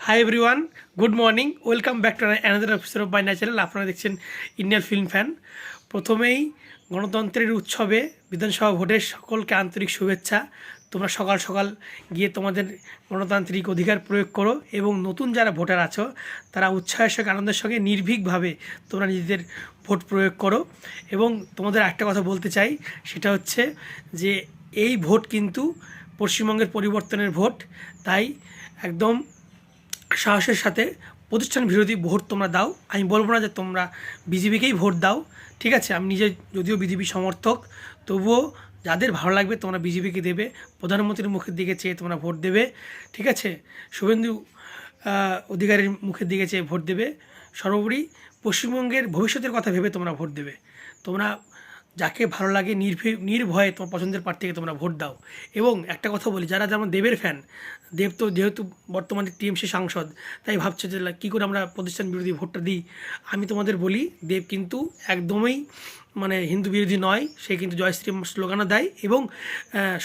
Hi everyone, good morning, welcome back to another episode of my channel. আপনারা দেখছেন Indian film fan. প্রথমেই গণতন্ত্রের উৎসবে বিধানসভা ভোটের সকলকে আন্তরিক শুভেচ্ছা। তোমরা সকাল সকাল গিয়ে তোমাদের গণতান্ত্রিক অধিকার প্রয়োগ করো এবং নতুন যারা ভোটার আছো তারা উৎসাহের সঙ্গে আনন্দের সঙ্গে নির্ভীকভাবে তোমরা নিজেদের ভোট প্রয়োগ করো। এবং তোমাদের একটা কথা বলতে চাই, সেটা হচ্ছে যে এই ভোট কিন্তু পশ্চিমবঙ্গের পরিবর্তনের ভোট। তাই একদম সাহসের সাথে প্রতিষ্ঠান বিরোধী ভোট তোমরা দাও। আমি বলবো না যে তোমরা বিজেপিকেই ভোট দাও, ঠিক আছে? আমি নিজে যদিও বিজেপি সমর্থক, তবুও যাদের ভালো লাগবে তোমরা বিজেপিকে দেবে, প্রধানমন্ত্রীর মুখের দিকে চেয়ে তোমরা ভোট দেবে, ঠিক আছে? শুভেন্দু অধিকারীর মুখের দিকে চেয়ে ভোট দেবে। সর্বোপরি পশ্চিমবঙ্গের ভবিষ্যতের কথা ভেবে তোমরা ভোট দেবে। তোমরা যাকে ভালো লাগে নির্ভয়ে তোমার পছন্দের প্রার্থীকে তোমরা ভোট দাও। এবং একটা কথা বলি, যারা যেমন দেবের ফ্যান, দেব তো যেহেতু বর্তমানে টিএমসি সাংসদ, তাই ভাবছে যে কী করে আমরা প্রতিষ্ঠান বিরোধী ভোটটা দিই। আমি তোমাদের বলি, দেব কিন্তু একদমই হিন্দু বিরোধী নয়। সে কিন্তু জয় শ্রীরাম স্লোগানও দেয় এবং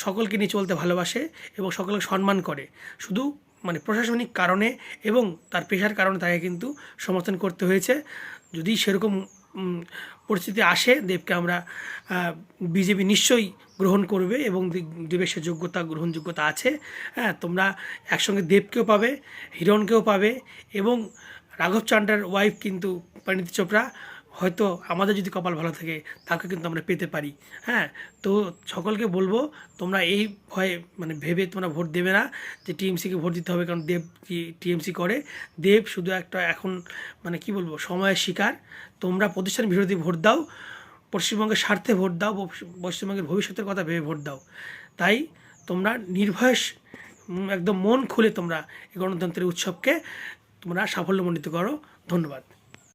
সকলকে নিয়ে চলতে ভালোবাসে এবং সকলকে সম্মান করে। শুধু প্রশাসনিক কারণে এবং তার পেশার কারণে তাকে কিন্তু সমর্থন করতে হয়েছে। যদি সেরকম পরিস্থিতি আসে, দেবকে আমরা বিজেপি নিশ্চয়ই গ্রহণ করবে এবং দেবের সে গ্রহণযোগ্যতা আছে। হ্যাঁ, তোমরা একসঙ্গে দেবকেও পাবে, হিরণকেও পাবে এবং রাঘব চাড্ডার ওয়াইফ কিন্তু পরিণীতি চোপড়া, হয়তো আমাদের যদি কপাল ভালো থাকে তাকে কিন্তু আমরা পেতে পারি। হ্যাঁ, তো সকলকে বলবো, তোমরা এই ভয়ে ভেবে তোমরা ভোট দেবে না যে টিএমসিকে ভোট দিতে হবে কারণ দেব টিএমসি করে। দেব শুধু একটা এখন কী বলবো, সময়ের শিকার। তোমরা প্রতিষ্ঠান বিরোধী ভোট দাও, পশ্চিমবঙ্গের স্বার্থে ভোট দাও, পশ্চিমবঙ্গের ভবিষ্যতের কথা ভেবে ভোট দাও। তাই তোমরা নির্ভয়ে একদম মন খুলে তোমরা এই গণতন্ত্রের উৎসবকে তোমরা সাফল্যমণ্ডিত করো। ধন্যবাদ।